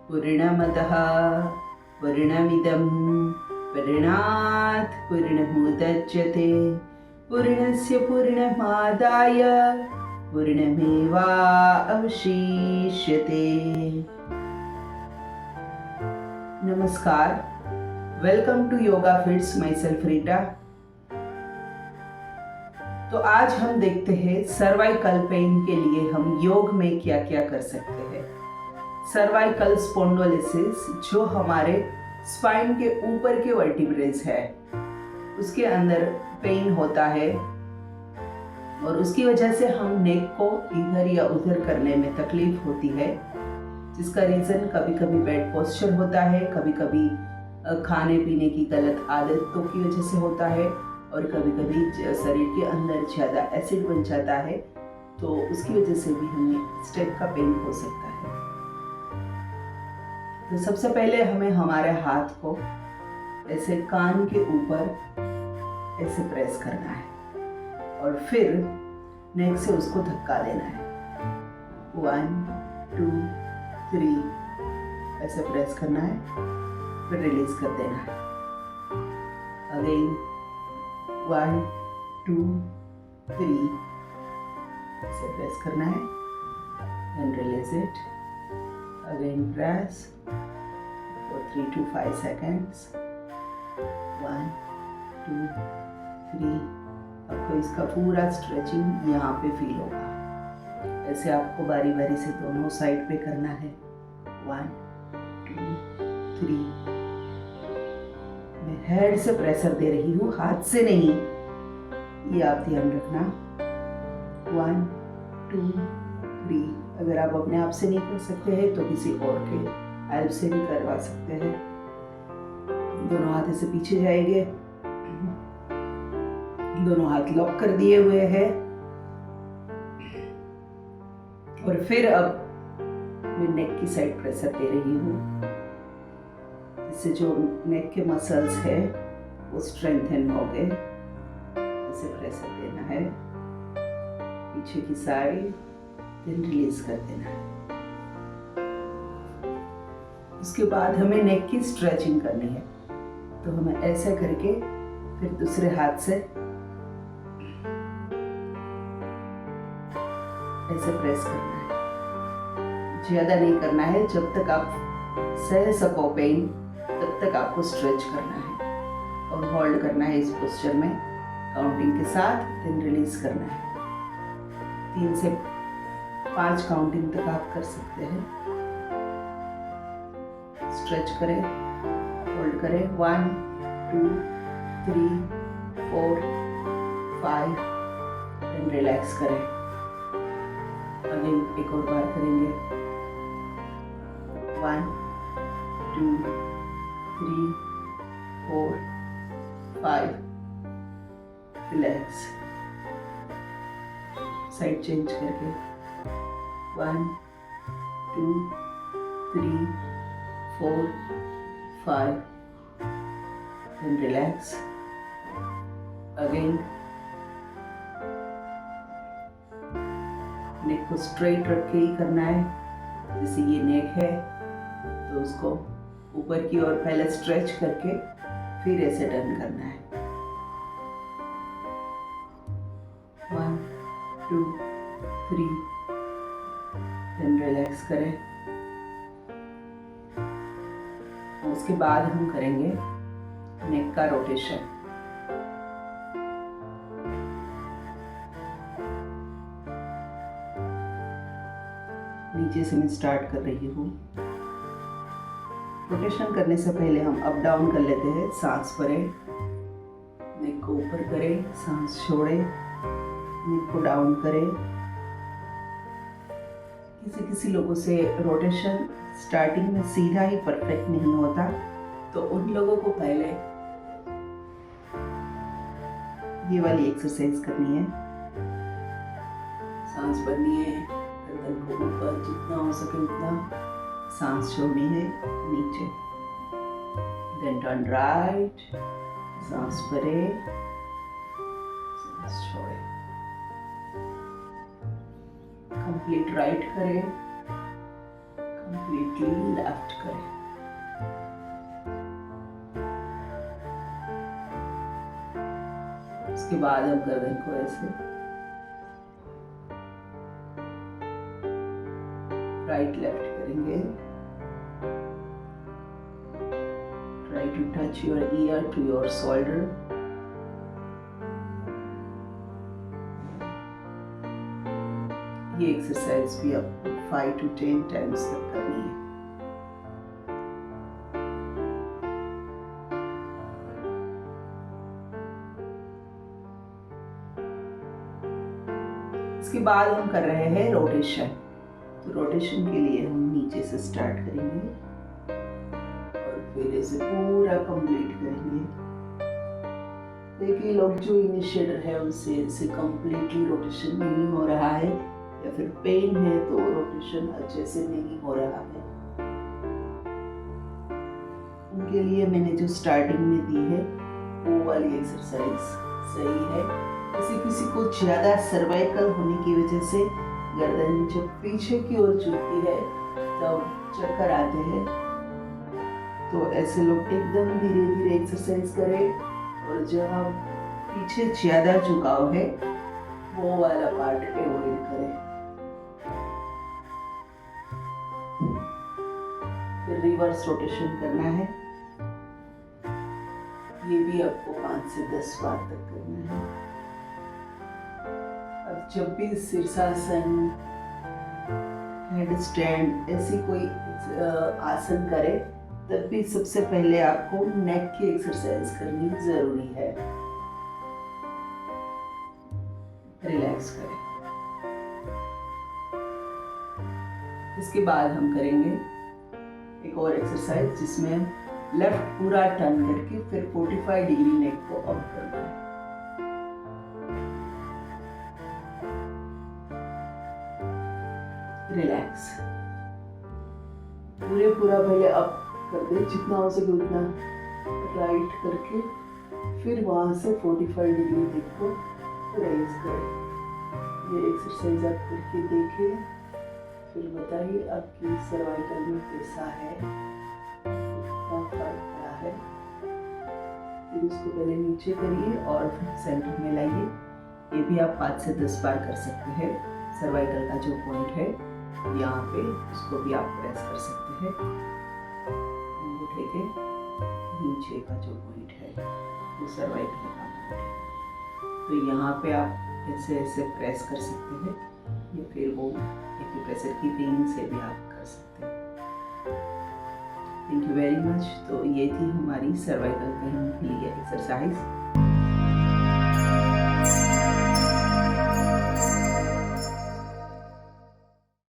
पूर्णमदः पूर्णमिदं पूर्णात् पूर्णमुदच्यते पूर्णस्य पूर्णमादाय पूर्णमेवावशिष्यते। नमस्कार, welcome to yoga fits my self Rita. तो आज हम देखते हैं सर्वाइकल पेन के लिए हम योग में क्या क्या कर सकते हैं। सर्वाइकल स्पॉन्डिलोसिस जो हमारे स्पाइन के ऊपर के वर्टिब्रेज है उसके अंदर पेन होता है और उसकी वजह से हम नेक को इधर या उधर करने में तकलीफ होती है, जिसका रीज़न कभी कभी बैड पोस्चर होता है, कभी कभी खाने पीने की गलत आदतों की वजह से होता है और कभी कभी शरीर के अंदर ज़्यादा एसिड बन जाता है, तो उसकी वजह से भी हमें इस टाइप का पेन हो सकता है। तो सबसे पहले हमें हमारे हाथ को ऐसे कान के ऊपर ऐसे प्रेस करना है और फिर नेक से उसको धक्का देना है। 1 2 3 ऐसे प्रेस करना है, फिर रिलीज कर देना है। अगेन 1 2 3 ऐसे प्रेस करना है and release it. Again press for 3 to 5 seconds. 1 2 3। आपको इसका पूरा स्ट्रेचिंग यहाँ पे फील होगा। ऐसे आपको बारी बारी से दोनों साइड पे करना है। 1 2 3। मैं हेड से प्रेशर दे रही हूँ, हाथ से नहीं, ये आप ध्यान रखना। 1 2 3। अगर आप अपने आप से नहीं कर सकते हैं तो किसी और के हेल्प से भी करवा सकते हैं। दोनों हाथ से पीछे जाएंगे, दोनों हाथ लॉक कर दिए हुए हैं और फिर अब मैं नेक की साइड प्रेशर दे रही हूँ, जिससे जो नेक के मसल्स है वो स्ट्रेंथन हो गए। ऐसे प्रेशर देना है पीछे की साइड, फिर रिलीज कर देना है। उसके बाद हमें नेक की स्ट्रेचिंग करनी है, तो हमें ऐसे करके फिर दूसरे हाथ से ऐसे प्रेस करना है। ज्यादा नहीं करना है, जब तक आप सह सको पेन तब तक आपको स्ट्रेच करना है और होल्ड करना है इस पोस्चर में काउंटिंग के साथ, फिर रिलीज करना है। 3 से 5 काउंटिंग तक आप कर सकते हैं। स्ट्रेच करें, होल्ड करें। 1 2 3 4 5 एंड रिलैक्स करें। अगेन एक और बार करेंगे। 1 2 3 4 5 रिलैक्स। साइड चेंज करके 1 2 3 4 5 and relax. Again, नेक को स्ट्रेट रख के ही करना है। जैसे ये नेक है तो उसको ऊपर की ओर पहले स्ट्रेच करके फिर ऐसे टर्न करना है। 1 2 3 then रिलैक्स करें। उसके बाद हम करेंगे नेक का रोटेशन। नीचे से मैं स्टार्ट कर रही हूँ। रोटेशन करने से पहले हम अप डाउन कर लेते हैं। सांस भरें, नेक को ऊपर करें, सांस छोड़ें, नेक को डाउन करें। किसी लोगों से रोटेशन स्टार्टिंग में सीधा ही परफेक्ट नहीं होता, तो उन लोगों को पहले ये वाली एक्सरसाइज करनी है। सांस भरनी है, गर्दन को ऊपर जितना हो सके उतना, सांस छोड़नी है नीचे। देन टर्न राइट, सांस भरे, सांस छोड़े। कंप्लीट राइट करें, कंप्लीटली लेफ्ट करें। उसके बाद हम गर्दन को ऐसे राइट लेफ्ट करेंगे। Try to touch your ear to your shoulder. ये एक्सरसाइज भी आपको 5 to 10 टाइम्स तक करनी है। इसके बाद हम कर रहे हैं रोटेशन। तो रोटेशन के लिए हम नीचे से स्टार्ट करेंगे और फिर इसे पूरा कंप्लीट करेंगे। देखिए लोग जो इनिशिएटर है उनसे इसे कंप्लीटली रोटेशन नहीं हो रहा है या फिर पेन है तो रोटेशन अच्छे से नहीं हो रहा है, उनके लिए मैंने जो स्टार्टिंग में दी है वो वाली एक्सरसाइज सही है। किसी को ज्यादा सर्वाइकल होने की वजह से गर्दन जब पीछे की ओर झुकती है तब चक्कर आते हैं, तो ऐसे लोग एकदम धीरे धीरे एक्सरसाइज करें और जहाँ पीछे ज्यादा झुकाव है वो वाला पार्ट अवॉइड करें। फिर रिवर्स रोटेशन करना है, ये भी आपको 5 से 10 बार तक करना है। अब जब भी शीर्षासन, हेड स्टैंड ऐसी कोई आसन करे तब भी सबसे पहले आपको नेक की एक्सरसाइज करनी जरूरी है। रिलैक्स करें। इसके बाद हम करेंगे एक और एक्सरसाइज जिसमें लेफ्ट पूरा टर्न करके फिर 45 डिग्री नेक को अप करना है। रिलैक्स। पूरा पहले अप कर दे, जितना हो सके उतना राइट करके फिर वहां से 45 डिग्री नेक को रेज करें। ये एक्सरसाइज आप करके देखें, फिर बताइए आपकी सर्वाइकल में कैसा है, कितना फर्क पड़ा है। फिर उसको पहले नीचे करिए और फिर सेंटर में लाइए। ये भी आप 5 से 10 बार कर सकते हैं। सर्वाइकल का जो पॉइंट है यहाँ पे उसको भी आप प्रेस कर सकते हैं। अंगूठे के नीचे का जो पॉइंट है वो सर्वाइकल का पॉइंट है। तो यहाँ पे आप ऐसे ऐसे प्रेस कर सकते हैं या फिर वो एक्यूप्रेशर की पेन से भी आप कर सकते हैं। Thank you very much. तो ये थी हमारी सर्वाइकल पेन के लिए एक्सरसाइज।